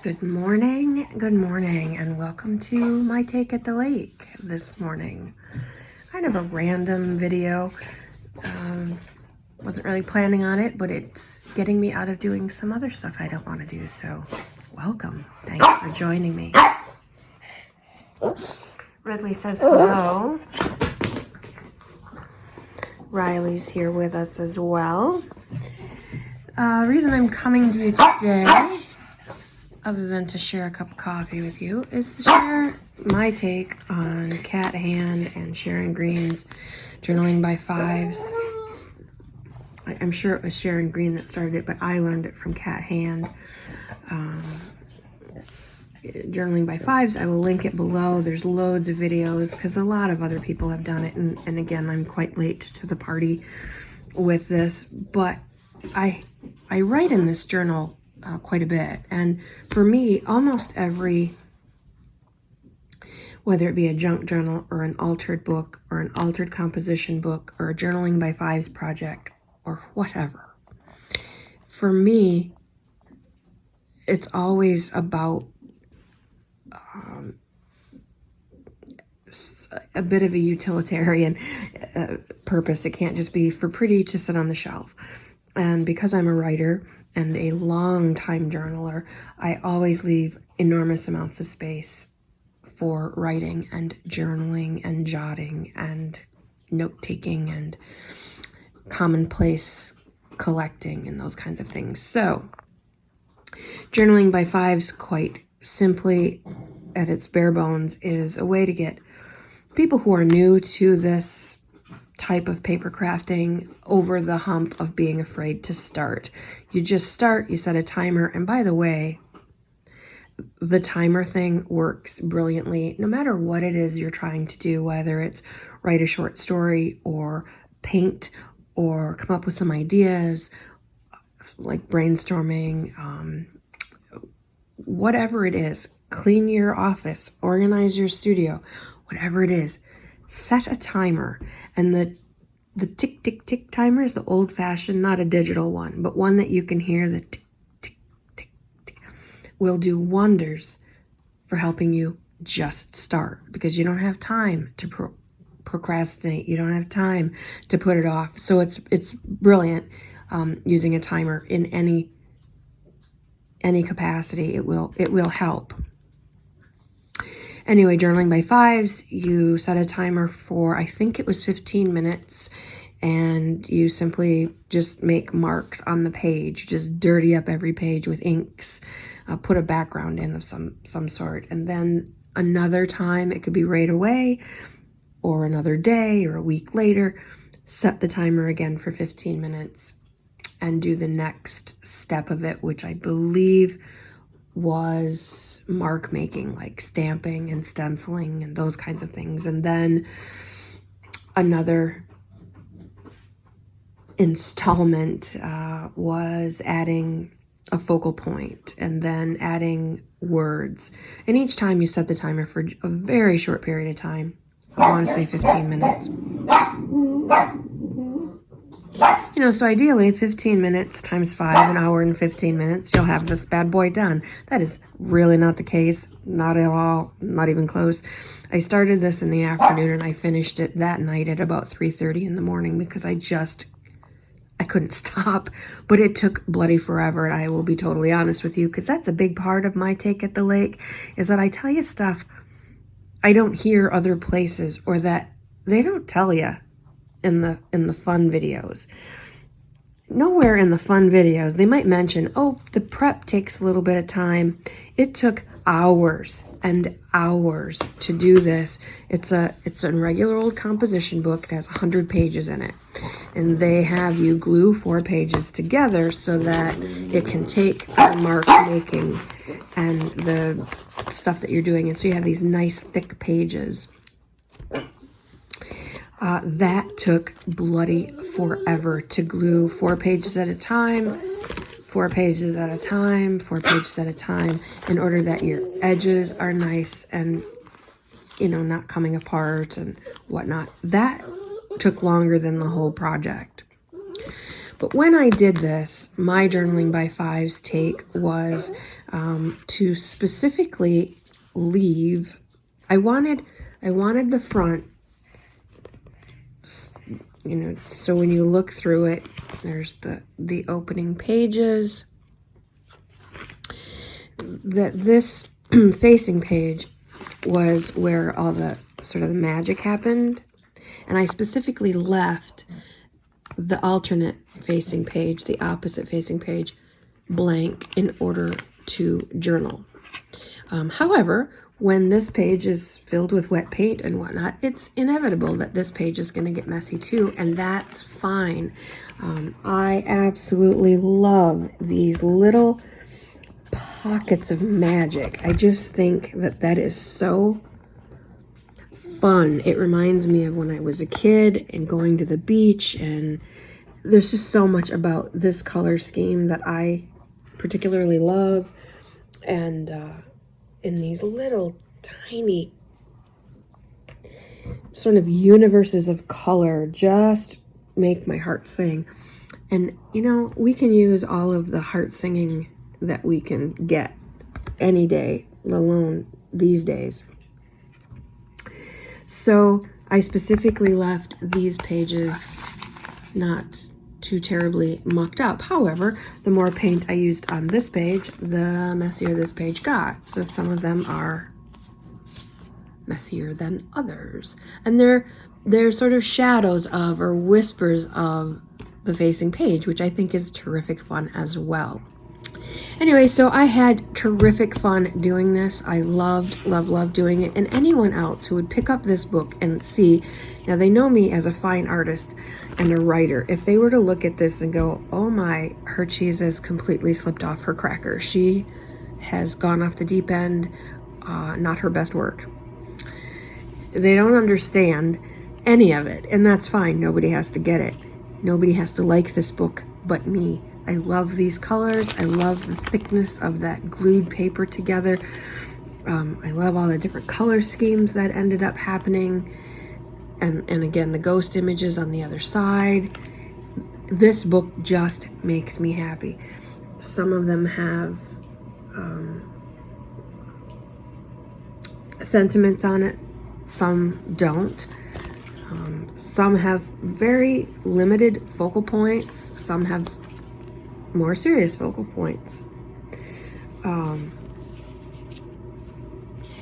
Good morning, and welcome to My Take at the Lake this morning. Kind of a random video. Wasn't really planning on it, but it's getting me out of doing some other stuff I don't want to do, so welcome. Thanks for joining me. Ridley says hello. Riley's here with us as well. Reason I'm coming to you today, other than to share a cup of coffee with you, is to share my take on Cat Hand and Sharon Green's Journaling by Fives. I'm sure it was Sharon Green that started it, but I learned it from Cat Hand. Journaling by Fives, I will link it below. There's loads of videos because a lot of other people have done it, and again, I'm quite late to the party with this, but I write in this journal quite a bit, and for me, almost every, whether it be a junk journal or an altered book or an altered composition book or a Journaling by Fives project or whatever, for me, it's always about a bit of a utilitarian purpose. It can't just be for pretty to sit on the shelf. And because I'm a writer and a long-time journaler, I always leave enormous amounts of space for writing and journaling and jotting and note-taking and commonplace collecting and those kinds of things. So, Journaling by Fives, quite simply, at its bare bones, is a way to get people who are new to this type of paper crafting over the hump of being afraid to start. You just start, you set a timer, and by the way, the timer thing works brilliantly no matter what it is you're trying to do, whether it's write a short story or paint or come up with some ideas like brainstorming, whatever it is, clean your office, organize your studio, whatever it is, set a timer. And the tick, tick, tick timer is the old-fashioned, not a digital one, but one that you can hear, the tick, tick, tick, tick, will do wonders for helping you just start, because you don't have time to procrastinate. You don't have time to put it off. So it's brilliant using a timer in any capacity. It will help. Anyway, Journaling by Fives, you set a timer for, I think it was 15 minutes, and you simply just make marks on the page, just dirty up every page with inks, put a background in of some sort, and then another time, it could be right away, or another day, or a week later, set the timer again for 15 minutes, and do the next step of it, which I believe was mark making, like stamping and stenciling and those kinds of things. And then another installment was adding a focal point and then adding words. And each time you set the timer for a very short period of time. I want to say 15 minutes. You know, so ideally 15 minutes times 5, an hour and 15 minutes, you'll have this bad boy done. That is really not the case. Not at all. Not even close. I started this in the afternoon and I finished it that night at about 3:30 in the morning because I couldn't stop. But it took bloody forever, and I will be totally honest with you, because that's a big part of my take at the lake, is that I tell you stuff I don't hear other places, or that they don't tell you in the fun videos. Nowhere in the fun videos, they might mention, oh, the prep takes a little bit of time. It took hours and hours to do this. It's a regular old composition book. It has 100 pages in it. And they have you glue 4 pages together so that it can take the mark making and the stuff that you're doing. And so you have these nice thick pages. That took bloody forever to glue 4 pages at a time, 4 pages at a time, 4 pages at a time, in order that your edges are nice and, you know, not coming apart and whatnot. That took longer than the whole project. But when I did this, my journaling by fives take was to specifically leave. I wanted the front, you know, so when you look through it, there's the opening pages. That this facing page was where all the sort of the magic happened, and I specifically left the alternate facing page, the opposite facing page, blank in order to journal. However, when this page is filled with wet paint and whatnot, it's inevitable that this page is going to get messy too, and that's fine. I absolutely love these little pockets of magic. I just think that that is so fun. It reminds me of when I was a kid and going to the beach, and there's just so much about this color scheme that I particularly love. And in these little tiny sort of universes of color just make my heart sing. And you know, we can use all of the heart singing that we can get any day, let alone these days. So I specifically left these pages not too terribly mucked up. However, the more paint I used on this page, the messier this page got. So some of them are messier than others. And they're sort of shadows of or whispers of the facing page, which I think is terrific fun as well. Anyway, so I had terrific fun doing this. I loved doing it. And anyone else who would pick up this book and see, now they know me as a fine artist and a writer. If they were to look at this and go, oh my, her cheese has completely slipped off her cracker. She has gone off the deep end, not her best work. They don't understand any of it, and that's fine. Nobody has to get it. Nobody has to like this book but me. I love these colors. I love the thickness of that glued paper together. I love all the different color schemes that ended up happening. And again, the ghost images on the other side. This book just makes me happy. Some of them have sentiments on it. Some don't. Some have very limited focal points. Some have more serious focal points.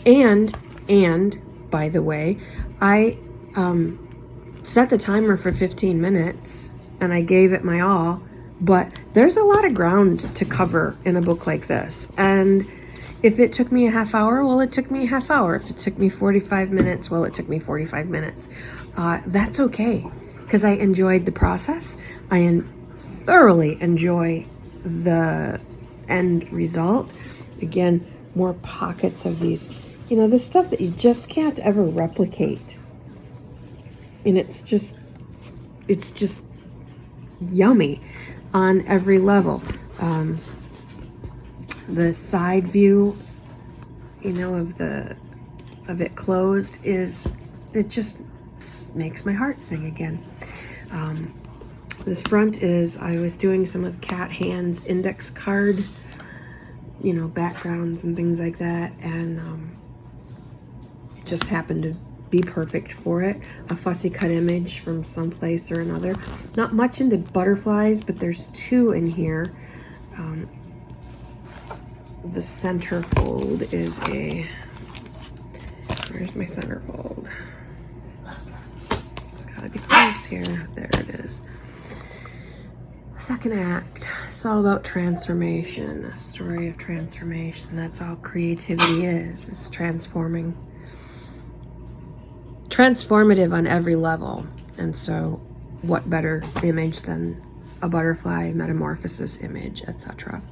And by the way, I set the timer for 15 minutes and I gave it my all, but there's a lot of ground to cover in a book like this. And if it took me a half hour, well, it took me a half hour. If it took me 45 minutes, well, it took me 45 minutes. That's okay, because I enjoyed the process. I thoroughly enjoy the end result. Again, more pockets of these, you know, the stuff that you just can't ever replicate. And it's just yummy on every level. The side view, you know, of it closed it just makes my heart sing again. This front is, I was doing some of Cat Hand's index card, you know, backgrounds and things like that, and just happened to be perfect for it. A fussy cut image from someplace or another. Not much into butterflies, but there's two in here. The center fold is where's my center fold? It's gotta be close here. There it is. Second act. It's all about transformation. A story of transformation. That's all creativity is. It's transforming. Transformative on every level. And so what better image than a butterfly metamorphosis image, etc.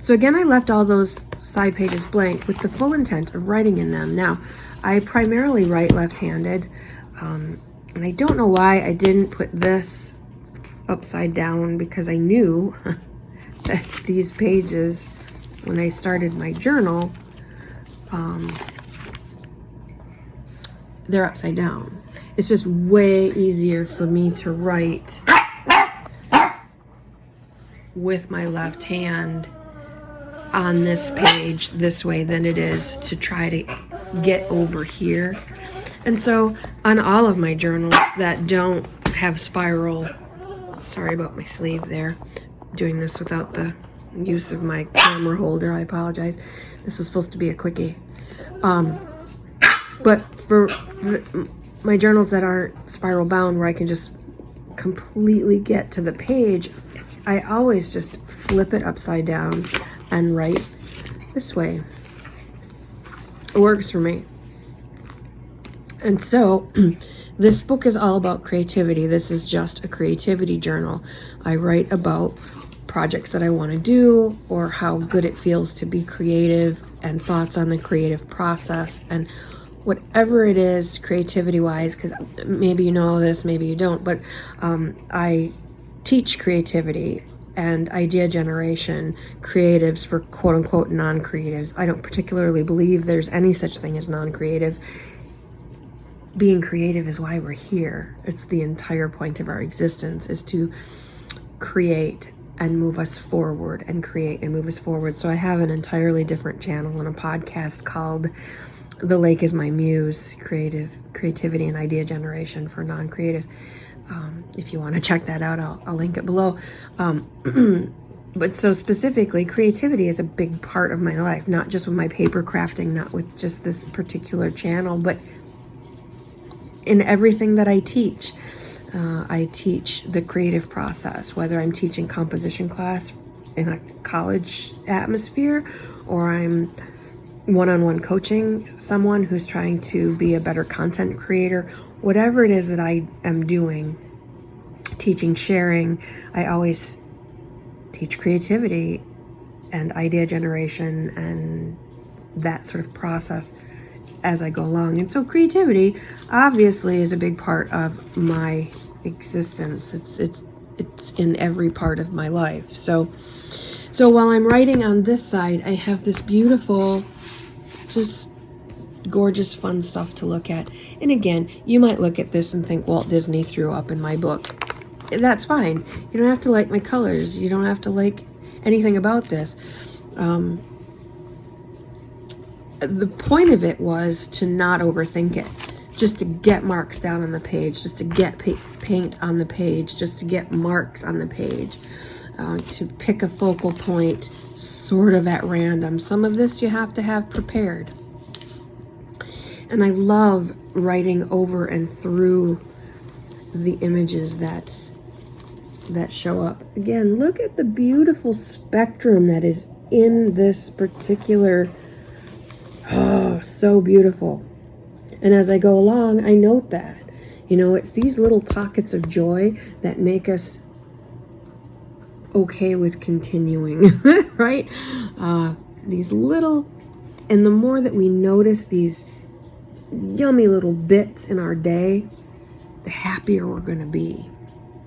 So again, I left all those side pages blank with the full intent of writing in them. Now, I primarily write left-handed, and I don't know why I didn't put this upside down, because I knew that these pages, when I started my journal, they're upside down. It's just way easier for me to write with my left hand on this page this way than it is to try to get over here. And so on all of my journals that don't have spiral, sorry about my sleeve there, doing this without the use of my camera holder, I apologize. This is supposed to be a quickie. But for my journals that aren't spiral bound, where I can just completely get to the page, I always just flip it upside down and write this way. It works for me. And so this book is all about creativity. This is just a creativity journal. I write about projects that I want to do, or how good it feels to be creative, and thoughts on the creative process, and whatever it is creativity wise, because maybe you know this, maybe you don't, but I teach creativity and idea generation, creatives for quote unquote non-creatives. I don't particularly believe there's any such thing as non-creative. Being creative is why we're here. It's the entire point of our existence, is to create and move us forward, and create and move us forward. So I have an entirely different channel and a podcast called The Lake is My Muse, creativity and idea generation for non-creatives. If you want to check that out, I'll link it below. But so specifically, creativity is a big part of my life, not just with my paper crafting, not with just this particular channel, but in everything that I teach. I teach the creative process, whether I'm teaching composition class in a college atmosphere, or I'm one-on-one coaching someone who's trying to be a better content creator. Whatever it is that I am doing, teaching, sharing, I always teach creativity and idea generation and that sort of process as I go along. And so creativity obviously is a big part of my existence. It's in every part of my life. So while I'm writing on this side, I have this beautiful, just gorgeous, fun stuff to look at. And again, you might look at this and think Walt Disney threw up in my book. That's fine. You don't have to like my colors. You don't have to like anything about this. The point of it was to not overthink it, just to get marks down on the page, just to get paint on the page, just to get marks on the page, to pick a focal point sort of at random. Some of this you have to have prepared. And I love writing over and through the images that show up. Again, look at the beautiful spectrum that is in this particular. Oh, so beautiful. And as I go along, I note that, it's these little pockets of joy that make us okay with continuing, right? These little, and the more that we notice these yummy little bits in our day, the happier we're going to be.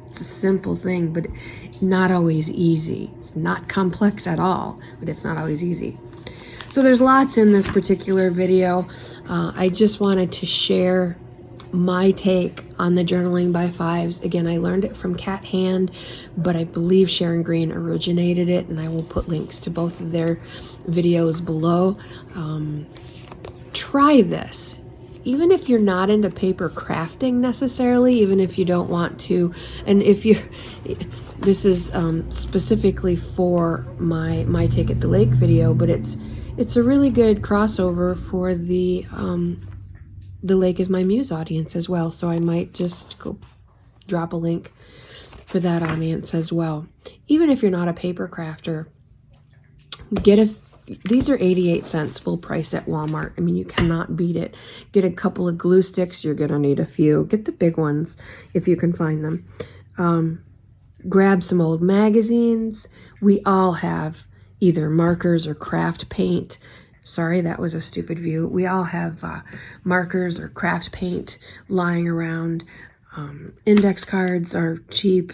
It's a simple thing, but not always easy. It's not complex at all, but it's not always easy. So there's lots in this particular video. I just wanted to share my take on the journaling by fives. Again, I learned it from Kat Hand, but I believe Sharon Green originated it, and I will put links to both of their videos below. Try this. Even if you're not into paper crafting necessarily, even if you don't want to, and if you're, this is specifically for my Take at the Lake video, but it's a really good crossover for the Lake is My Muse audience as well. So I might just go drop a link for that audience as well. Even if you're not a paper crafter, these are 88 cents full price at Walmart. I mean, you cannot beat it. Get a couple of glue sticks. You're going to need a few. Get the big ones if you can find them. Grab some old magazines. We all have either markers or craft paint. Sorry, that was a stupid view. We all have markers or craft paint lying around. Index cards are cheap.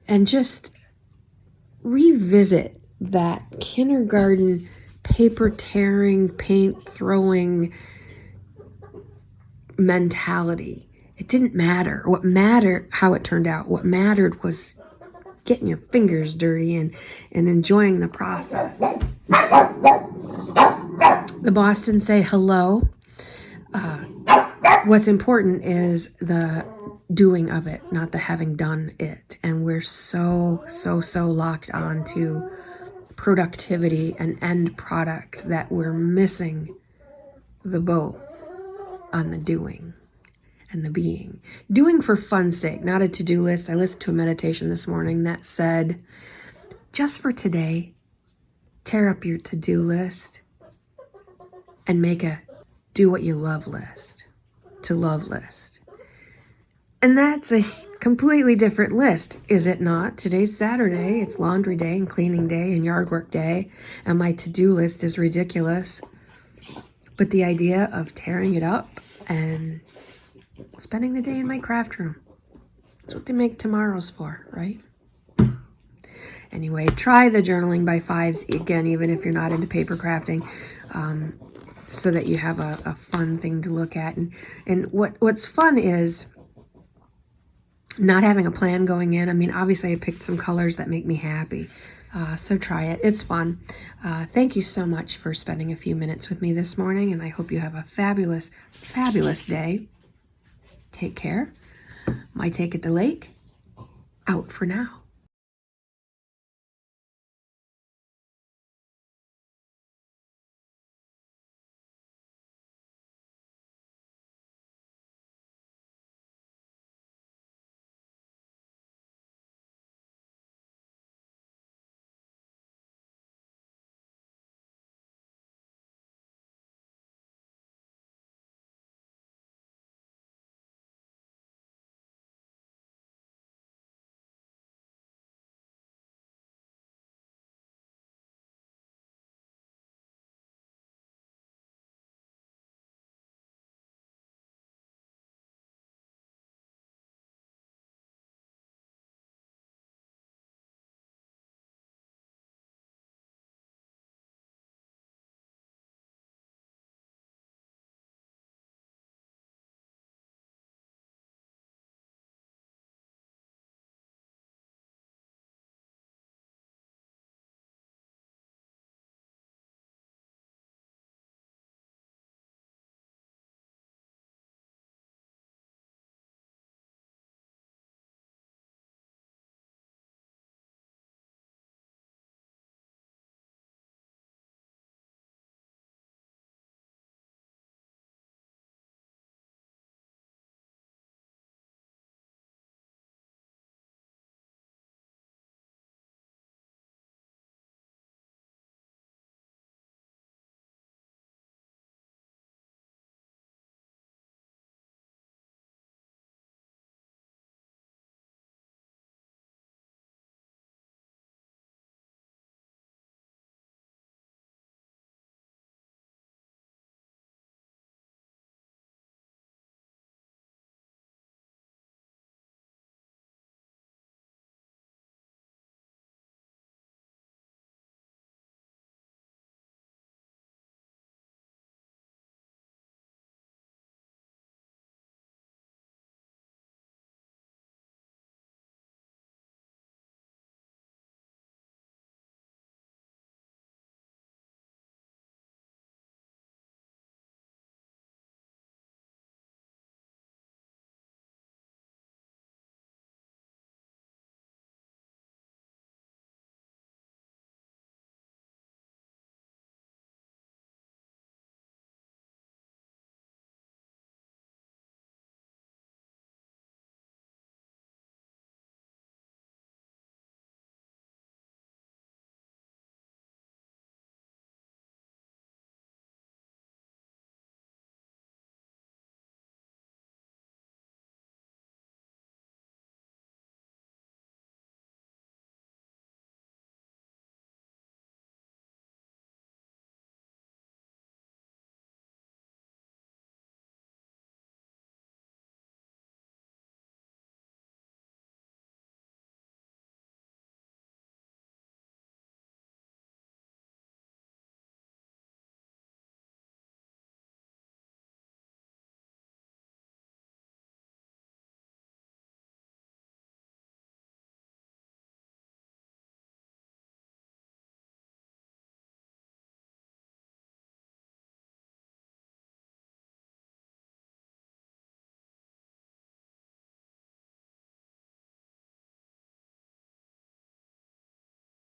And just revisit that kindergarten paper tearing, paint throwing mentality. It didn't matter. What mattered, how it turned out. What mattered was getting your fingers dirty and enjoying the process. The Boston say hello. What's important is the doing of it, not the having done it. And we're so locked on to productivity and end product that we're missing the boat on the doing and the being. Doing for fun's sake, not a to-do list. I listened to a meditation this morning that said, just for today, tear up your to-do list and make a do what you love list to love list. And that's a completely different list, is it not? Today's Saturday, it's laundry day and cleaning day and yard work day, and my to-do list is ridiculous. But the idea of tearing it up and spending the day in my craft room, that's what they make tomorrows for, right? Anyway, try the journaling by fives again, even if you're not into paper crafting, so that you have a fun thing to look at. And what's fun is not having a plan going in. I mean, obviously I picked some colors that make me happy. So try it. It's fun. Thank you so much for spending a few minutes with me this morning, and I hope you have a fabulous, fabulous day. Take care. My Take at the Lake, out for now.